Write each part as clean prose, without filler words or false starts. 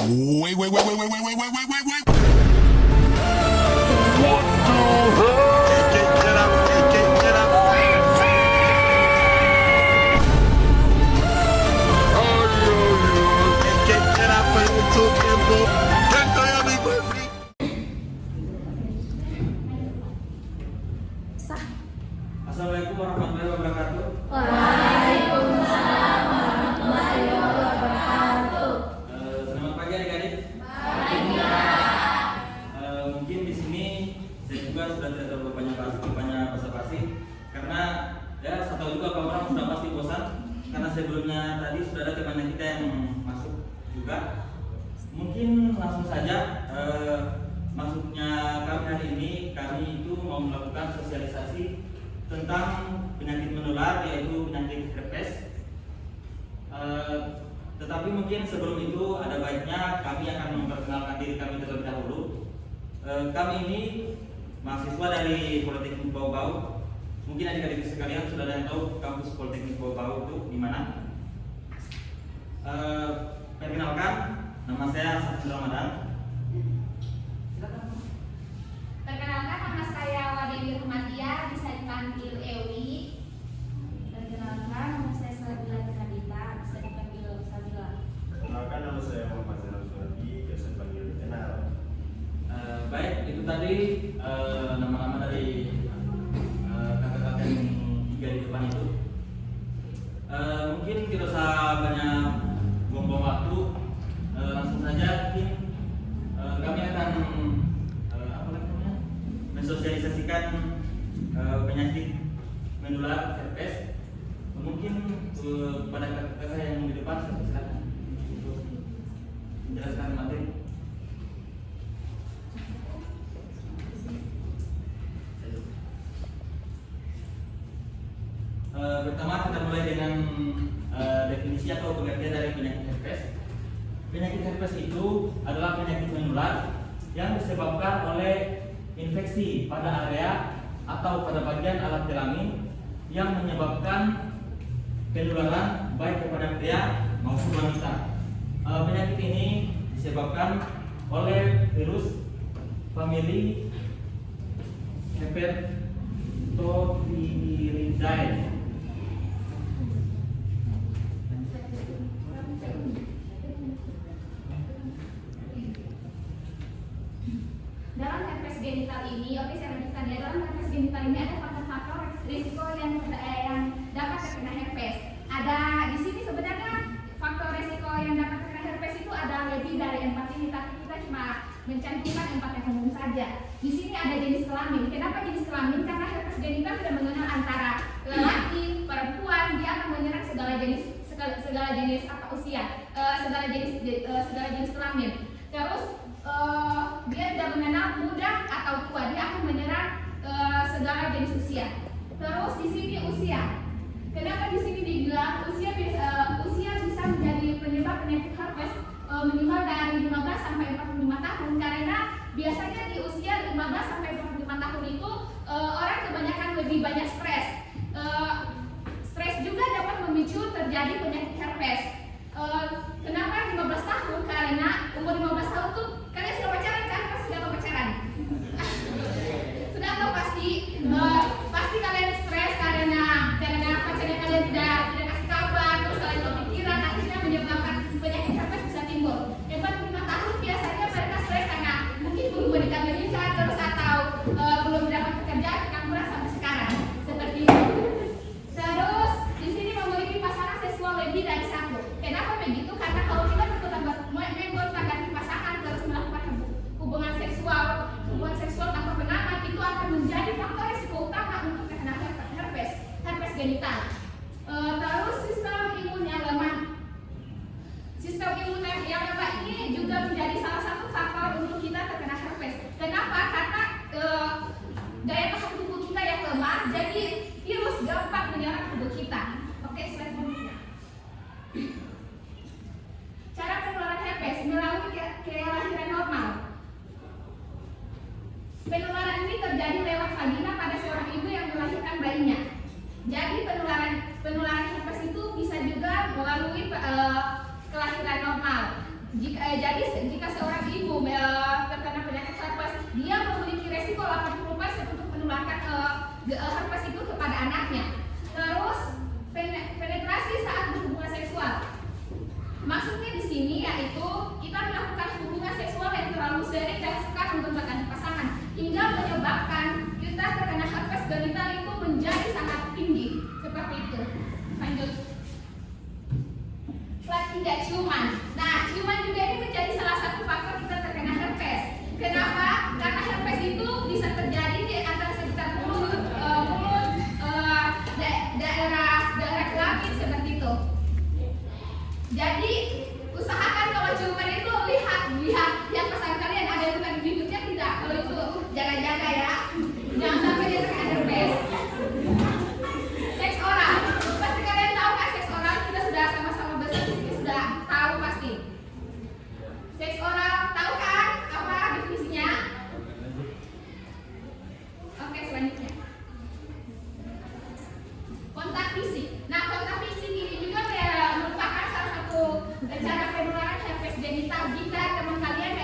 Wait, wait, wait, wait, wait, wait, wait, wait, wait, wait, wait. What the hell? Get up, get up. Get up, itu tempo. Tento ya minggu. Assalamualaikum warahmatullahi wabarakatuh. Waalaikumsalam warahmatullahi wabarakatuh. Selamat pagi adik-adik. Pagi. Mungkin di sini saya juga sudah tidak terlalu banyak basa-basi karena ya saya tahu juga kamu orang sudah pasti bosan karena sebelumnya tadi sudah ada teman kita yang masuk juga. Mungkin langsung saja masuknya kami hari ini, kami itu mau melakukan sosialisasi tentang penyakit menular yaitu penyakit herpes. Tetapi mungkin sebelum itu ada baiknya kami akan memperkenalkan diri kami terlebih dahulu. Kami ini mahasiswa dari Politeknik Bau-Bau. Mungkin adik-adik sekalian sudah ada yang tahu kampus Politeknik Bau-Bau itu di mana. Perkenalkan, nama saya Safir Ramadan. Silakan. Perkenalkan, nama saya Wadewi Rahmatia, bisa dipanggil Ewi. Perkenalkan, nama saya Sabila Kadita, bisa dipanggil Sabila. Perkenalkan, nama saya Muhammad Zainal Suradi, biasa dipanggil Enal. Baik, itu tadi nama-nama dari kakak-kakak yang tiga di depan itu. Mungkin tidak usah banyak buang-buang waktu, langsung saja mungkin kami akan mensosialisasikan penyakit menular herpes. Mungkin pada kakak yang di depan saya silakan untuk menjelaskan materi. Pertama kita mulai dengan definisi atau pengertian dari penyakit herpes. Penyakit herpes itu adalah penyakit menular yang disebabkan oleh infeksi pada area atau pada bagian alat kelamin yang menyebabkan penularan baik kepada pria maupun wanita. Penyakit ini disebabkan oleh virus famili Hepatoviridae. Dalam herpes genital ini, saya lanjutkan ya. Dalam herpes genital ini ada faktor-faktor risiko yang dapat terkena herpes. Ada di sini sebenarnya faktor risiko yang dapat terkena herpes itu ada lebih dari 4 ini, tapi kita cuma mencantumkan 4 yang umum saja. Di sini ada jenis kelamin. Kenapa jenis kelamin? Karena herpes genital tidak mengenal antara lelaki, perempuan. Dia akan menyerang segala jenis apa usia, segala jenis kelamin. Terus dia tidak mengenal muda atau tua, dia akan menyerang segala jenis usia. Terus di sini usia. Kenapa di sini dibilang usia bisa menjadi penyebab penyakit herpes minimal dari 15 sampai 45 tahun karena biasanya di usia 15 sampai 45 tahun itu orang kebanyakan lebih banyak stres. Stres juga dapat memicu terjadi penyakit herpes. Kenapa 15 tahun? Karena umur 15 tahun tuh kalian sudah pacaran kan? Pasti sudah pacaran. Sudah tahu pasti kalian stres karena pacarnya kalian tidak kasih kabar, terus kalian kepikiran, akhirnya menyebabkan penyakit herpes bisa timbul. 45 tahun biasanya mereka stres karena mungkin belum menikah terus atau belum dapat pekerjaan, pengangguran sampai sekarang seperti itu. Terus di sini memiliki pasangan seksual lebih dari satu. Kenapa begitu? Karena kalau kita menggonta-ganti pasangan terus melakukan hubungan seksual tanpa pengaman itu akan menjadi faktor risiko utama untuk terkena herpes genital. Terus sistem imun yang lemah. Sistem imun yang lemah ini juga menjadi salah satu faktor untuk kita terkena herpes. Kenapa? Karena daya tahan tubuh kita yang lemah, jadi virus gampang menyerang tubuh kita. Oke, slide berikutnya. Cara penularan herpes melalui kelahiran normal. Penularan ini terjadi lewat vagina pada seorang ibu yang melahirkan bayinya. Jadi penularan herpes itu bisa juga melalui kelahiran normal. Jika seorang ibu terkena penyakit herpes, dia memiliki resiko 80% untuk menularkan herpes itu kepada anaknya. Terus penetrasi saat berhubungan seksual. Maksudnya di sini yaitu kita melakukan hubungan seksual yang terlalu sering dan suka menggunakan pasangan hingga menyebabkan kita terkena herpes genital itu menjadi sangat tinggi. Seperti itu. Lanjut. Slide 3, ciuman. Nah, ciuman juga ini menjadi salah satu faktor kita terkena herpes. Kenapa? Karena herpes itu bisa terjadi di antara sekitar mulut, daerah kelamin seperti itu. Jadi usahakan kalau ciuman itu lihat yang pasangan kalian ada yang bukan di bibirnya tidak. Kalau itu jaga-jaga ya. Jangan sampai dia terkena herpes. Seks oral. Pasti kalian tahu kan seks oral, kita sudah sama-sama besar, kita sudah tahu pasti. Seks oral, tahu kan apa definisinya? Oke, selanjutnya. Kontak fisik. Nah, kontak fisik ini juga merupakan salah satu cara penularan herpes genital. Jika teman kalian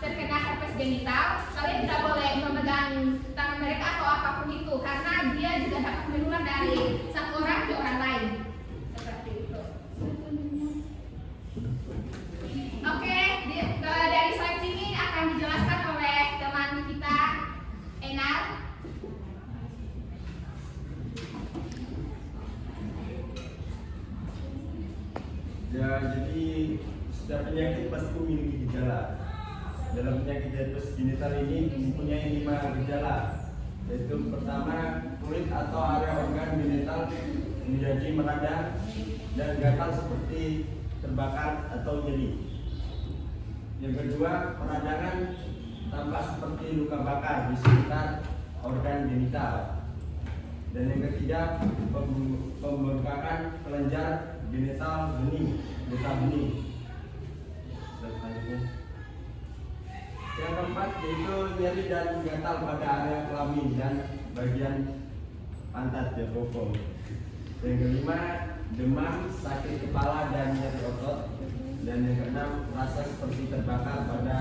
terkena herpes genital, kalian tidak boleh memegang tangan mereka atau apapun itu, karena dia juga dapat menular dari satu orang ke orang lain. Seperti itu. Oke, dari slide ini akan dijelaskan oleh teman kita, Enal. Ya, jadi setiap penyakit pasti memiliki gejala. Dalam penyakit herpes genital ini mempunyai 5 gejala, yaitu pertama, kulit atau area organ genital menjadi meradang dan gatal seperti terbakar atau nyeri. Yang kedua, peradangan tampak seperti luka bakar di sekitar organ genital. Dan yang ketiga, pembengkakan kelenjar genital bening. Yang keempat yaitu nyeri dan gatal pada area kelamin dan bagian pantat ya bokong. Yang kelima, demam, sakit kepala dan nyeri otot. Dan yang keenam, rasa seperti terbakar pada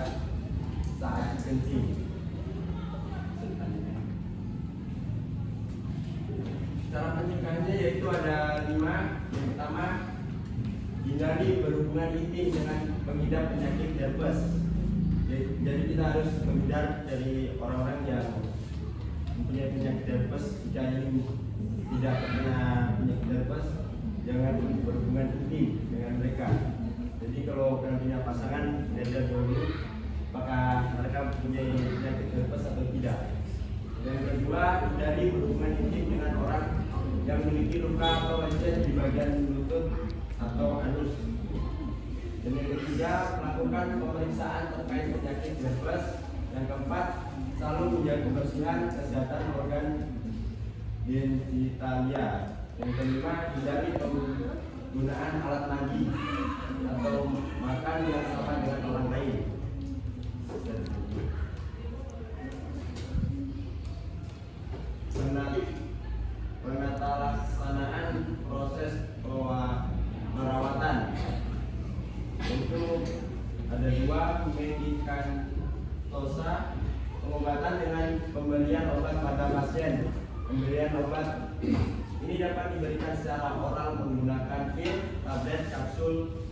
saat kencing. Cara pencegahannya yaitu ada 5. Yang pertama, hindari berhubungan intim dengan pengidap penyakit herpes. Jadi kita harus menghindar dari orang-orang yang mempunyai penyakit herpes. Jika ingin tidak terkena penyakit herpes, jangan berhubungan intim dengan mereka. Jadi kalau kalian punya pasangan, lihat dulu apakah mereka mempunyai penyakit herpes atau tidak. Yang kedua, hindari berhubungan intim dengan orang yang memiliki luka atau lecet di bagian lutut atau anus. Dan yang ketiga, melakukan pemeriksaan terkait penyakit herpes. Yang keempat, selalu menjaga kebersihan kesehatan organ genitalia. Yang kelima, hindari penggunaan alat nadi atau makan yang sama dengan orang lain. Penata proses perawatan. Untuk ada 2, medikamentosa, pengobatan dengan pemberian obat pada pasien. Pemberian obat ini dapat diberikan secara oral menggunakan pil, tablet, kapsul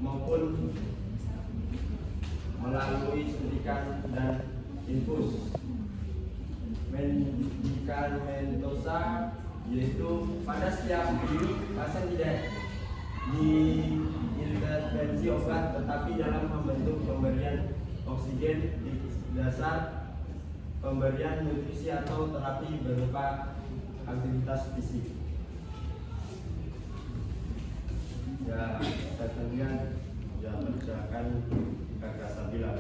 maupun melalui suntikan dan infus. Medikamentosa yaitu pada setiap klinik pasien tidak diintervensi obat, tetapi dalam membentuk pemberian oksigen di dasar pemberian nutrisi atau terapi berupa aktivitas fisik. Ya, saya mengerjakan kakak Sabila.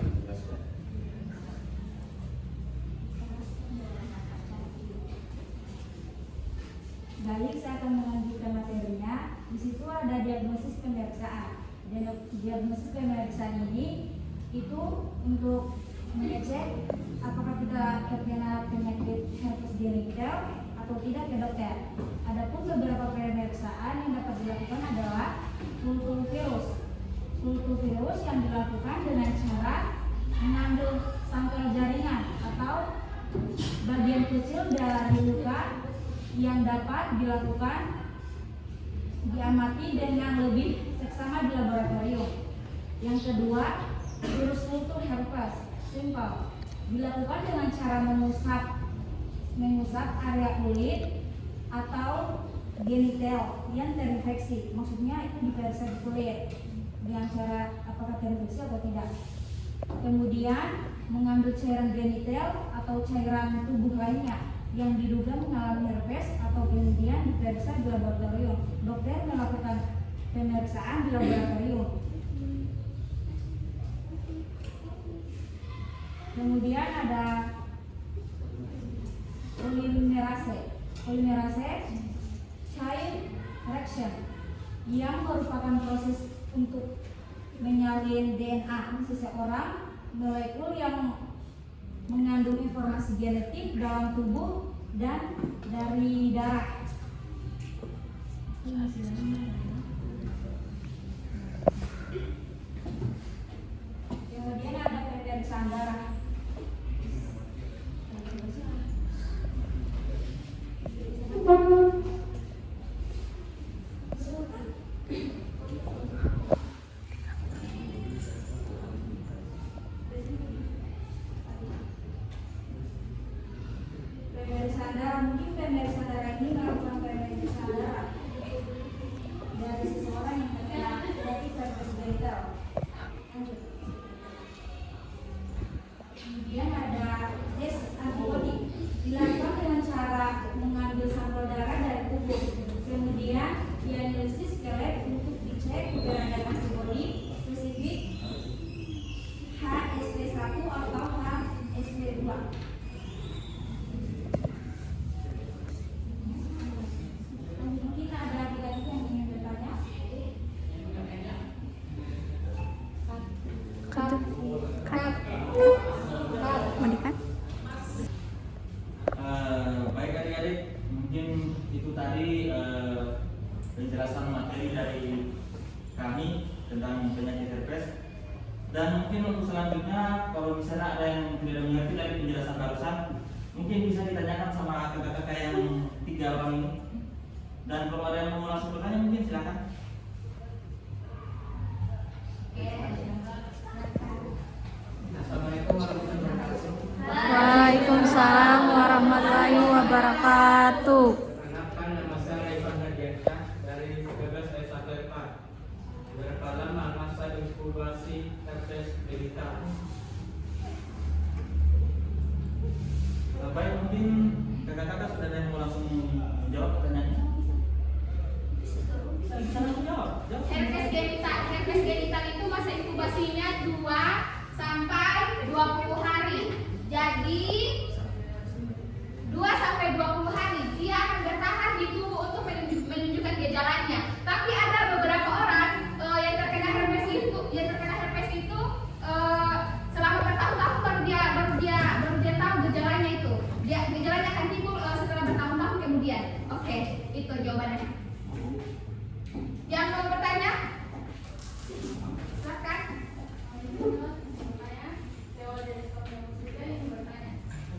Baik, saya akan melanjutkan materinya. Di situ ada diagnosis pemeriksaan. Diagnosis pemeriksaan ini itu untuk mengecek apakah kita terkena penyakit herpes genital atau tidak ke dokter. Adapun beberapa pemeriksaan yang dapat dilakukan adalah kultur virus. kultur virus yang dilakukan dengan cara mengambil sampel jaringan atau bagian kecil dari luka yang dapat diamati dengan lebih seksama di laboratorium. Yang kedua, virus kultur herpes simpel dilakukan dengan cara mengusap area kulit atau genital yang terinfeksi. Maksudnya itu diperiksa di kulit dengan cara apakah terinfeksi atau tidak. Kemudian mengambil cairan genital atau cairan tubuh lainnya yang diduga mengalami herpes atau kemudian diperiksa di laboratorium. Dokter melakukan pemeriksaan di laboratorium. Kemudian ada polimerase chain reaction yang merupakan proses untuk menyalin DNA seseorang, molekul yang mengandung informasi genetik dalam tubuh dan dari darah. Kemudian ada pemeriksaan darah. Pemeriksaan darah, mungkin pemeriksaan darah ini melakukan pemeriksaan darah dari seseorang yang terkena penyakit herpes genital. Kemudian ada tes antibodi, dilakukan dengan cara mengambil sampel darah dari tubuh, kemudian dianalisis ke lab untuk dicek keberadaan antibodi spesifik HSP1 atau HSP2. Mungkin ada adik-adik yang ingin bertanya? Baik adik-adik, mungkin itu tadi penjelasan materi dari kami tentang penyakit herpes. Dan mungkin untuk selanjutnya, kalau misalnya ada yang tidak mengerti dari penjelasan barusan, mungkin bisa ditanyakan sama kakak-kakak yang 3 orang ini. Dan kalau ada yang mau langsung bertanya, mungkin silakan. Assalamualaikum warahmatullahi wabarakatuh. Waalaikumsalam warahmatullahi wabarakatuh. Perkenalkan, nama saya Ivan Hadiansyah dari 13 S1 FA. Berapa lama masa inkubasi herpes genital? Baik, mungkin kakak-kakak sudah ada yang mau langsung menjawab pertanyaannya. Bisa langsung jawab. Herpes genital itu masa inkubasinya 2 sampai 20 hari. Jadi 2 sampai 20 hari dia akan bertahan di tubuh untuk menunjukkan gejalanya. Tapi ada beberapa orang yang terkena herpes itu selama bertahun-tahun baru dia tahu gejalanya itu. Gejalanya akan timbul setelah bertahun-tahun kemudian. Oke, itu jawabannya. Yang mau bertanya? Silakan.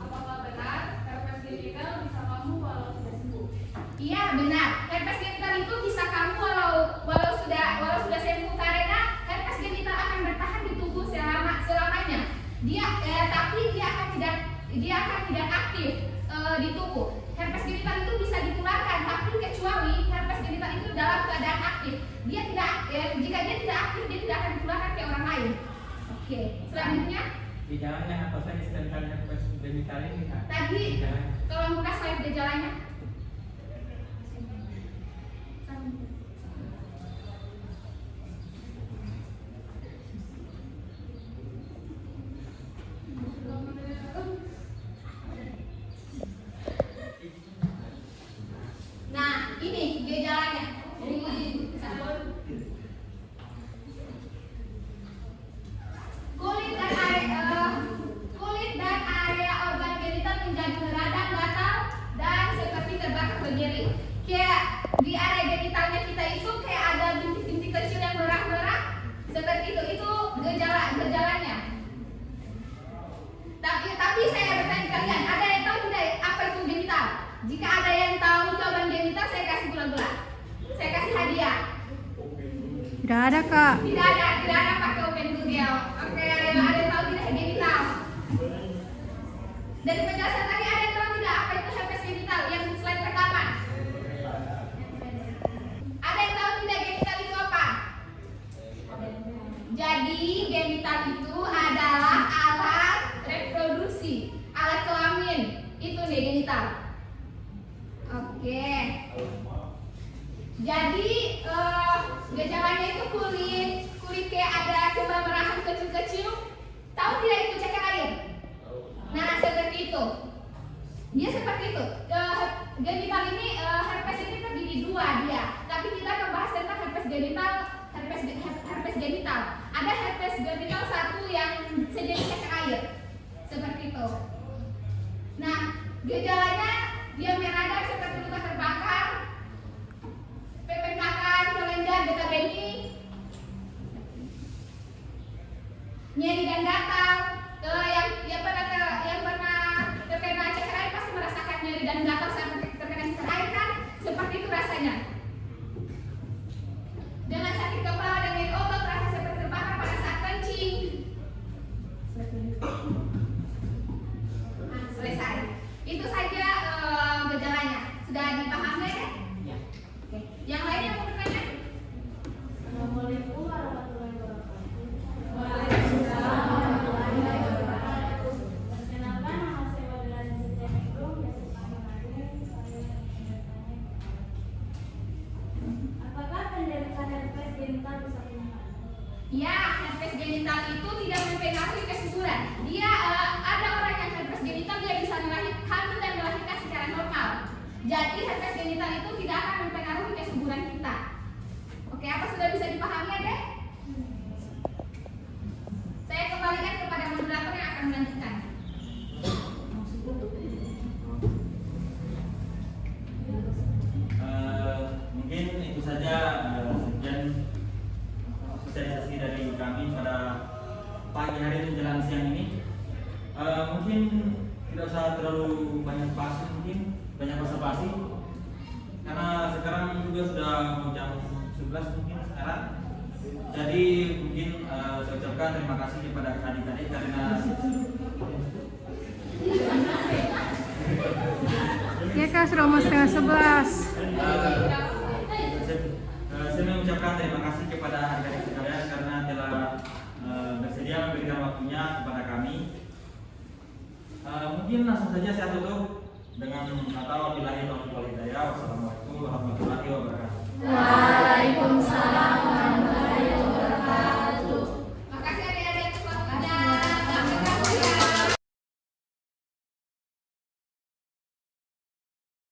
Apakah benar herpes genital bisa kamu walau sudah sembuh? Iya, benar. Herpes genital itu bisa kamu walau sudah sembuh, karena herpes genital akan bertahan di tubuh selamanya. Tapi dia akan tidak aktif di tubuh. Herpes genital itu bisa ditularkan, tapi kecuali herpes genital itu dalam keadaan aktif. Jika dia tidak aktif, dia tidak akan ditularkan ke orang lain. Oke, selanjutnya. Gejalanya apa saja tentang herpes genital ini, Kak? Tadi, Gejalanya. tolong buka slide gejalanya. Nah, ini gejalanya. Kulit dan area organ genital menjadi radang, gatal, dan seperti terbakar berdiri. Kayak di area genitalnya kita itu kayak ada bintik-bintik kecil yang merah-merah, seperti seperti itu gejalanya. Tapi saya bertanya kalian, ada yang tahu tidak apa itu genital? Jika ada yang tahu jawaban genital, saya kasih gula-gula. Saya kasih hadiah. Tidak ada, Kak. Tidak ada pakai open Google. Oke, ada yang tahu tidak genital? Dari penjelasan tadi ada yang tahu tidak apa itu herpes genital yang slide pertama? Ada yang tahu tidak genital itu apa? Jadi genital itu adalah alat reproduksi, alat kelamin. Itu nih genital. Oke. Jadi gejalanya itu kulit kayak ada kemerahan kecil-kecil. Tahu tidak itu cecer air? Nah seperti itu. Dia seperti itu. Genital ini herpes ini terdiri dua dia. Tapi kita membahas tentang herpes genital. Herpes genital. Ada herpes genital satu yang sejenis cecer air. Seperti itu. Nah gejalanya dia meradang seperti luka terbakar, pepengkakan, kelenjar, getah bening, nyeri dan gatal. Yang pernah terkena cecer air pasti merasakan nyeri dan gatal saat terkena cecer air kan? Seperti itu rasanya. Dengan sakit kepala dan nyeri otot, rasa seperti terbakar pada saat kencing. Nah, selesai. Itu saja gejalanya. Sudah dipahami ya? Ya. Oke. Yang lain yang mau bertanya? Assalamualaikum warahmatullahi wabarakatuh. Waalaikumsalam warahmatullahi wabarakatuh. Perkenalkan, nama saya Wadlan Sitianegro, biasa dipanggil Ade. Saya bertanya, apakah penderita herpes genital bisa punya? Ya, herpes genital itu tidak mempengaruhi kesuburan. Dia ada orang yang herpes genital dia bisa hamil dan melahirkan secara normal. Jadi herpes genital itu tidak akan mempengaruhi kesuburan kita. Oke, apa sudah bisa dipahami ya, Dek? Saya kembalikan kepada moderator yang akan melanjutkan. Mungkin itu saja sekian sosialisasi dari kami pada pagi hari menjelang siang ini. Mungkin tidak usah terlalu banyak basa-basi karena sekarang juga sudah mau jam 11 mungkin sekarang. Jadi mungkin saya ucapkan terima kasih kepada adik-adik karena Ya, Kak, sudah mau setengah 11. Saya mengucapkan terima kasih kepada adik-adik sekalian karena telah bersedia memberikan waktunya kepada kami. Mungkin langsung saja saya tutup dengan atau billahi